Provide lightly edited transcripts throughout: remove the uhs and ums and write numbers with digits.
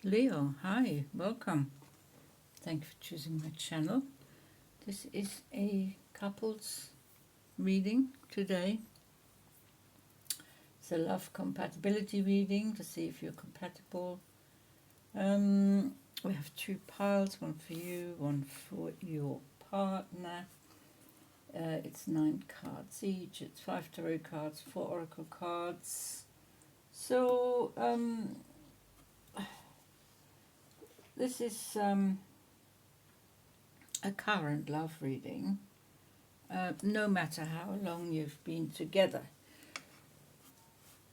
Leo, hi, welcome. Thank you for choosing my channel. This is a couples reading today. It's a love compatibility reading to see if you're compatible. We have two piles, one for you, one for your partner. It's 9 cards each. It's 5 tarot cards, 4 oracle cards. So this is a current love reading, no matter how long you've been together.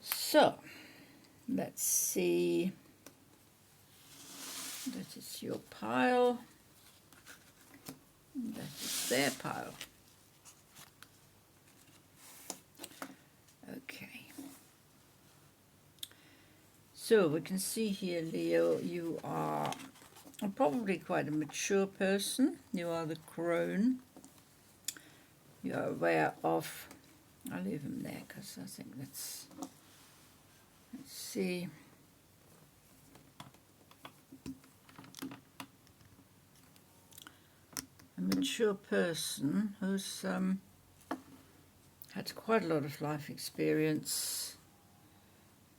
So, let's see. That is your pile. That is their pile. Okay. So, we can see here, Leo, you are probably quite a mature person. You are the crone. You are aware of... I'll leave him there because I think that's... Let's see. A mature person who's had quite a lot of life experience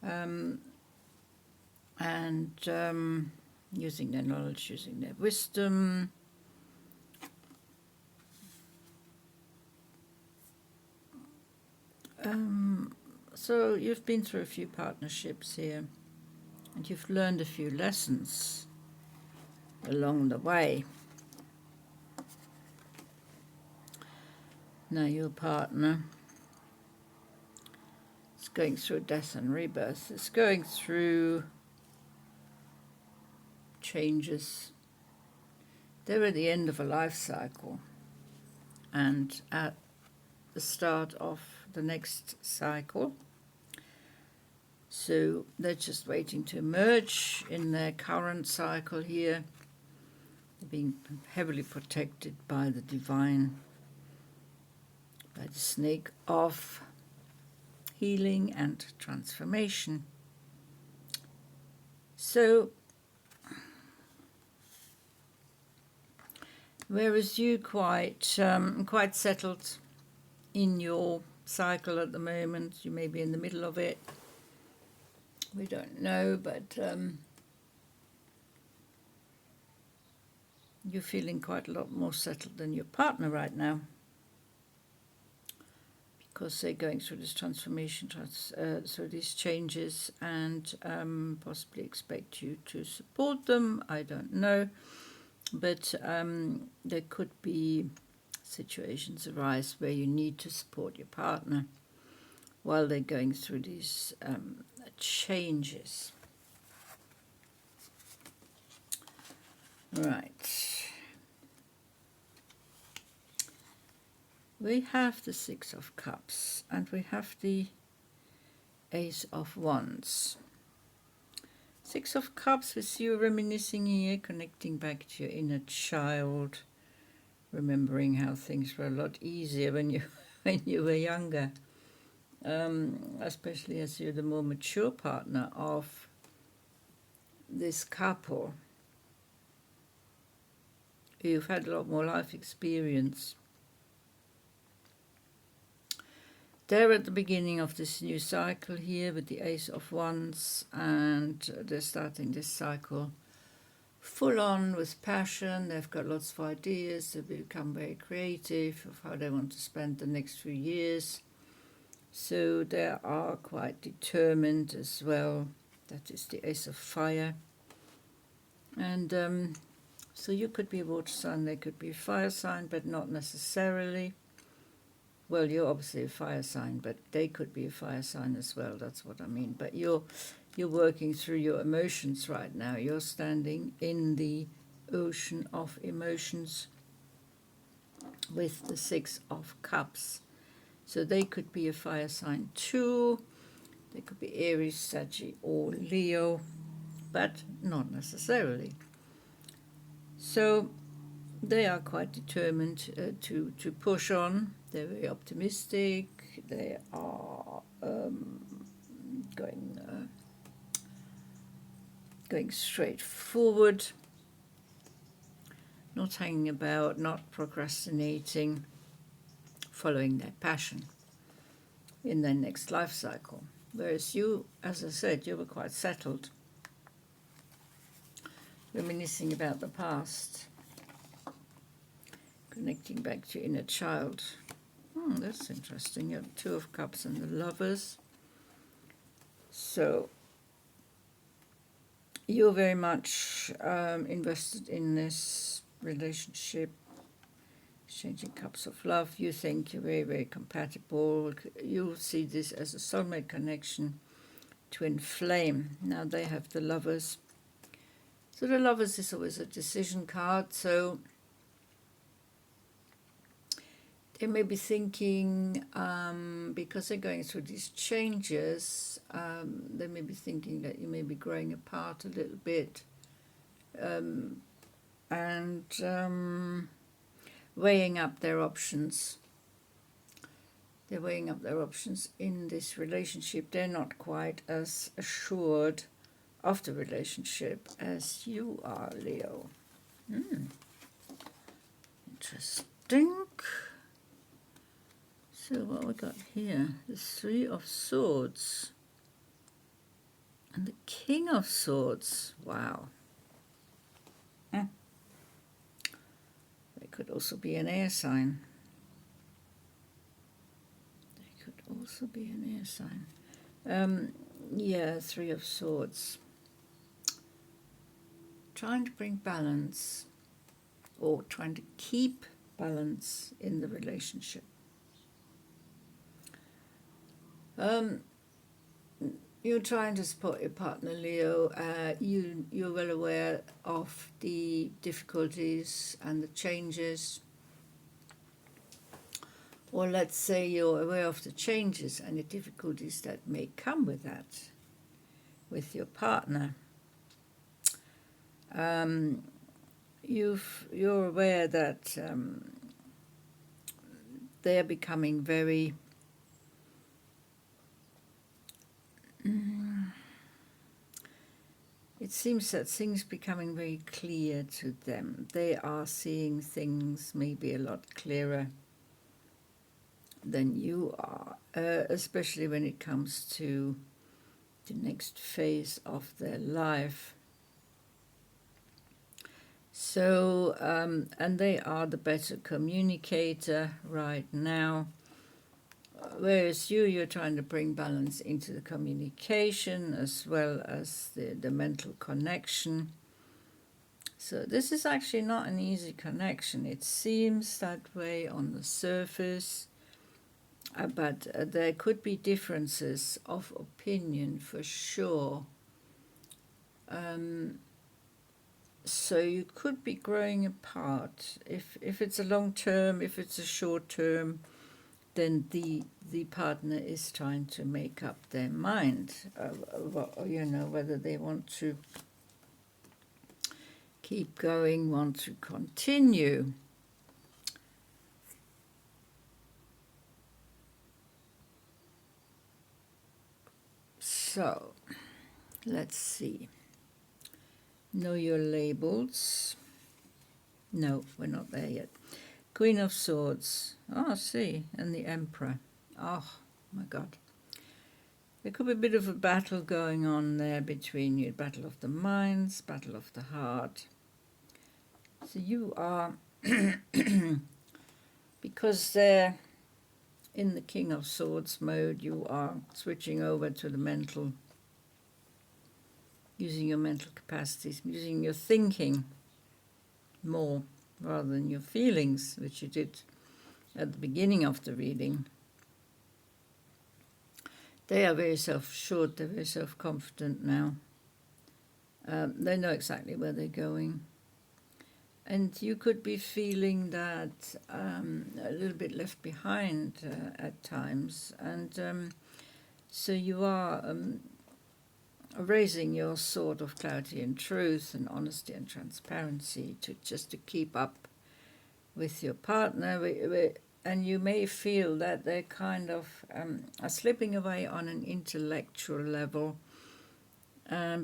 and using their knowledge, using their wisdom. So you've been through a few partnerships here and you've learned a few lessons along the way. Now your partner is going through death and rebirth. It's going through changes. They're at the end of a life cycle and at the start of the next cycle. So they're just waiting to emerge in their current cycle here. They're being heavily protected by the divine, by the snake of healing and transformation. So, whereas you quite settled in your cycle at the moment, you may be in the middle of it. We don't know, but you're feeling quite a lot more settled than your partner right now, because they're going through this transformation, through these changes, and possibly expect you to support them. I don't know, but there could be situations arise where you need to support your partner while they're going through these changes. Right. We have the Six of Cups and we have the Ace of Wands. Six of Cups with you reminiscing here, connecting back to your inner child, remembering how things were a lot easier when you were younger. Especially as you're the more mature partner of this couple. You've had a lot more life experience. They're at the beginning of this new cycle here with the Ace of Wands, and they're starting this cycle full on with passion. They've got lots of ideas. They've become very creative of how they want to spend the next few years. So they are quite determined as well. That is the Ace of Fire. And so you could be a water sign, they could be a fire sign, but not necessarily. Well, you're obviously a fire sign, but they could be a fire sign as well. That's what I mean. But you're working through your emotions right now. You're standing in the ocean of emotions with the Six of Cups. So they could be a fire sign too. They could be Aries, Sagittarius, or Leo, but not necessarily. So they are quite determined to push on. They're very optimistic. They going straight forward, not hanging about, not procrastinating, following their passion in their next life cycle. Whereas you, as I said, you were quite settled, reminiscing about the past, connecting back to your inner child. That's interesting. You have Two of Cups and the Lovers. So you're very much invested in this relationship, exchanging cups of love. You think you're very, very compatible. You see this as a soulmate connection, twin flame. Now they have the Lovers. So the Lovers is always a decision card. So they may be thinking, because they're going through these changes, they may be thinking that you may be growing apart a little bit, and weighing up their options. They're weighing up their options in this relationship. They're not quite as assured of the relationship as you are, Leo. Interesting. So what we got here, the Three of Swords and the King of Swords. Wow. They could also be an air sign. They could also be an air sign. Yeah, Three of Swords. Trying to bring balance, or trying to keep balance in the relationship. You're trying to support your partner, Leo. You're well aware of the difficulties and the changes. Or let's say you're aware of the changes and the difficulties that may come with that, with your partner. You're aware that they're becoming very... It seems that things becoming very clear to them. They are seeing things maybe a lot clearer than you are, especially when it comes to the next phase of their life. So, and they are the better communicator right now. Whereas you're trying to bring balance into the communication as well as the mental connection. So this is actually not an easy connection. It seems that way on the surface, but there could be differences of opinion for sure. So you could be growing apart. If it's a long term, if it's a short term, then the partner is trying to make up their mind, whether they want to keep going, want to continue. So, let's see. Know your labels. No, we're not there yet. Queen of Swords. Oh, see, and the Emperor. Oh, my God. There could be a bit of a battle going on there between you. Battle of the minds, battle of the heart. So you are, because they're in the King of Swords mode, you are switching over to the mental, using your mental capacities, using your thinking more rather than your feelings, which you did at the beginning of the reading. They are very self-assured, they're very self-confident now. They know exactly where they're going. And you could be feeling that a little bit left behind at times. And so you are raising your sword of clarity and truth and honesty and transparency to keep up with your partner. And you may feel that they're kind of are slipping away on an intellectual level,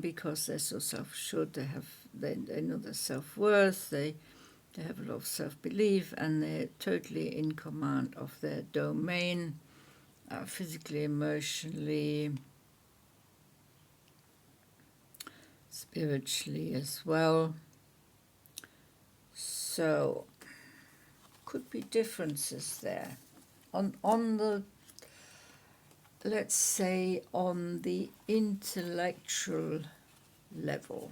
because they're so self-assured, they know their self-worth, they have a lot of self-belief, and they're totally in command of their domain, physically, emotionally, spiritually as well. So could be differences there on the, let's say, on the intellectual level,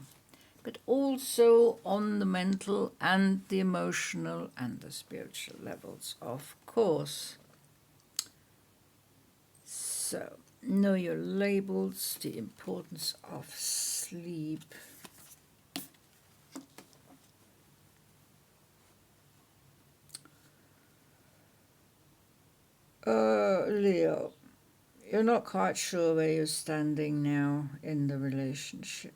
but also on the mental and the emotional and the spiritual levels, of course. So know your labels, the importance of sleep. Leo, you're not quite sure where you're standing now in the relationship.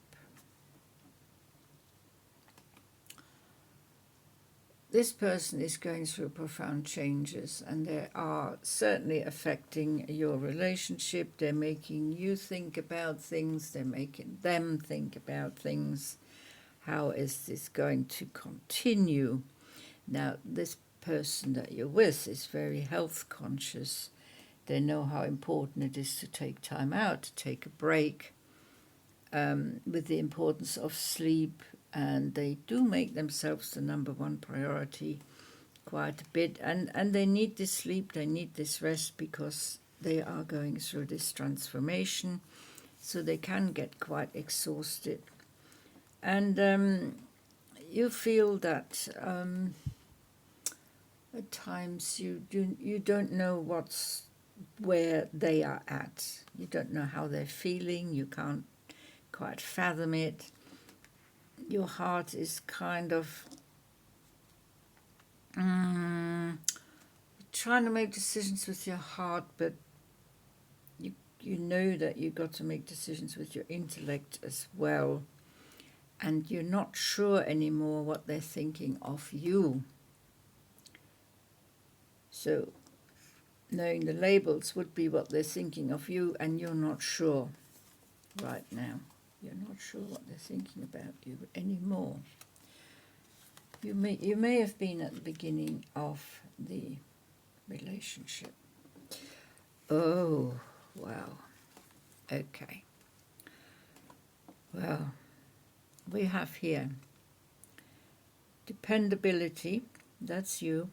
This person is going through profound changes, and they are certainly affecting your relationship. They're making you think about things. They're making them think about things. How is this going to continue? Now, this person that you're with is very health conscious. They know how important it is to take time out, to take a break, with the importance of sleep, and they do make themselves the number one priority quite a bit, and they need this sleep, they need this rest, because they are going through this transformation, so they can get quite exhausted. And you feel that at times you don't know where they are at. You don't know how they're feeling. You can't quite fathom it. Your heart is kind of trying to make decisions with your heart, but you know that you've got to make decisions with your intellect as well, and you're not sure anymore what they're thinking of you. So knowing the labels would be what they're thinking of you, and you're not sure right now. You're not sure what they're thinking about you anymore. You may have been at the beginning of the relationship. Oh, wow. Okay. Well, we have here dependability, that's you.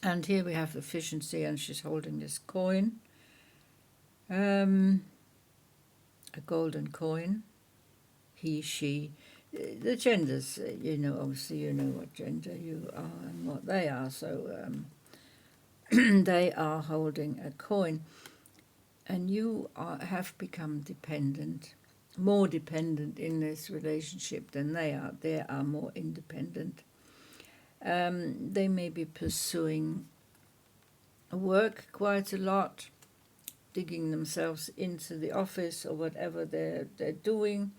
And here we have efficiency, and she's holding this coin, a golden coin, he, she. The genders, obviously you know what gender you are and what they are, so they are holding a coin, and you have become dependent, more dependent in this relationship than they are. They are more independent. They may be pursuing work quite a lot, digging themselves into the office or whatever they're doing,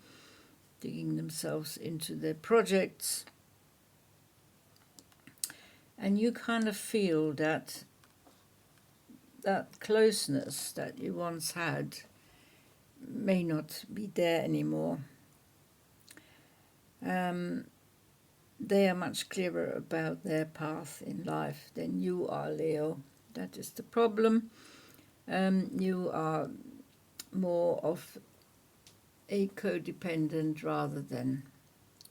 digging themselves into their projects. And you kind of feel that closeness that you once had may not be there anymore. They are much clearer about their path in life than you are, Leo. That is the problem. You are more of a codependent rather than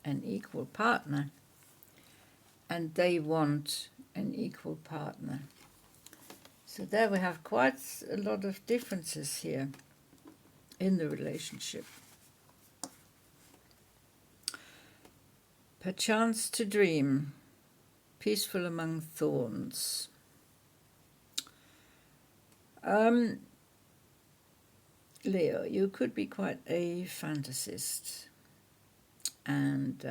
an equal partner, and they want an equal partner. So there we have quite a lot of differences here in the relationship. Perchance to dream, peaceful among thorns. Leo, you could be quite a fantasist and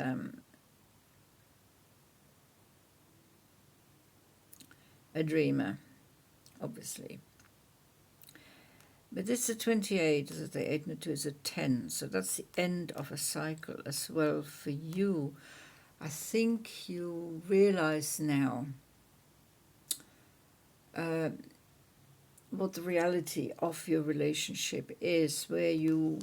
a dreamer, obviously. But this is a 28, as the 8 and the 2 is a 10, so that's the end of a cycle as well for you. I think you realize now what the reality of your relationship is, where you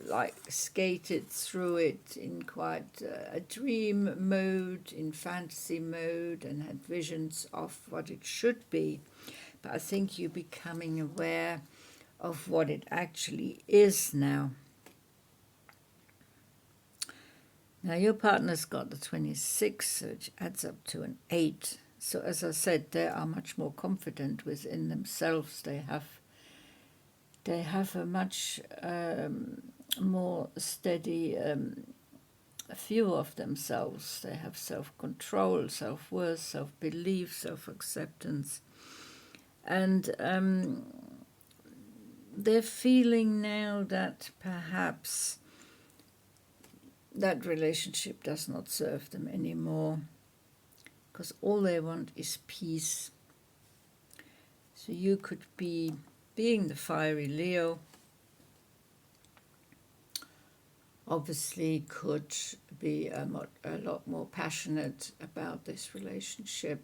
like skated through it in quite a dream mode, in fantasy mode, and had visions of what it should be. But I think you're becoming aware of what it actually is now. Now your partner's got the 26, which adds up to an 8. So as I said, they are much more confident within themselves. They have a much more steady view of themselves. They have self-control, self-worth, self-belief, self-acceptance. And they're feeling now that perhaps that relationship does not serve them anymore, because all they want is peace. So you could be, being the fiery Leo, obviously could be a lot more passionate about this relationship,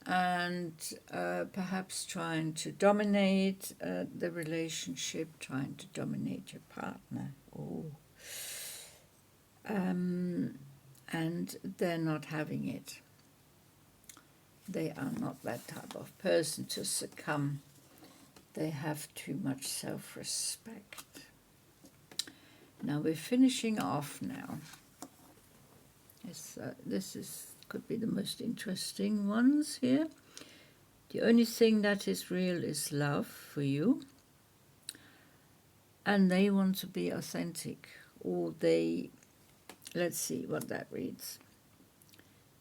and perhaps trying to dominate the relationship, trying to dominate your partner. And they're not having it. They are not that type of person to succumb. They have too much self-respect. Now we're finishing off now. This could be the most interesting ones here. The only thing that is real is love for you. And they want to be authentic, or they, let's see what that reads.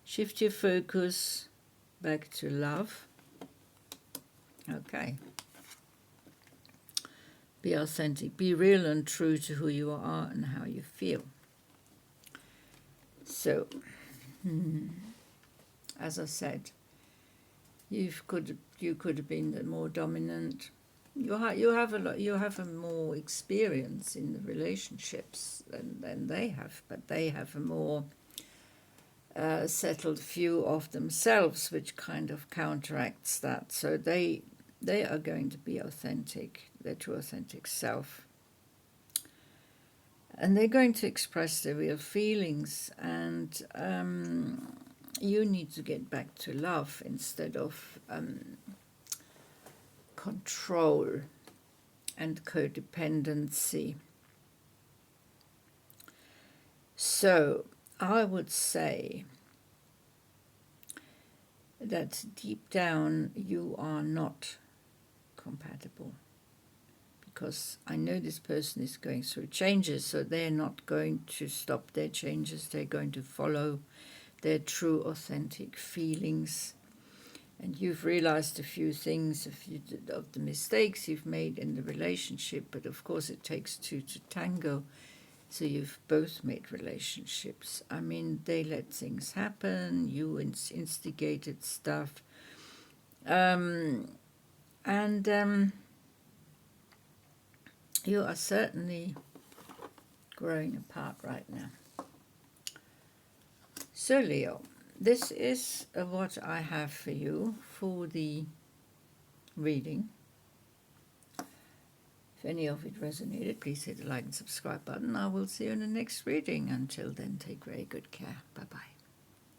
Shift your focus back to love. Okay. Be authentic. Be real and true to who you are and how you feel. So, as I said, you could have been the more dominant. You have a more experience in the relationships than they have, but they have a more settled view of themselves, which kind of counteracts that. So they are going to be authentic, their true authentic self. And they're going to express their real feelings, and you need to get back to love instead of control and codependency. So I would say that deep down you are not compatible, because I know this person is going through changes, so they're not going to stop their changes. They're going to follow their true authentic feelings. And you've realized a few things of the mistakes you've made in the relationship, but of course it takes two to tango. So you've both made relationships. I mean, they let things happen, you instigated stuff. And you are certainly growing apart right now. So Leo, this is what I have for you for the reading. If any of it resonated, please hit the like and subscribe button. I will see you in the next reading. Until then, take very good care. Bye-bye.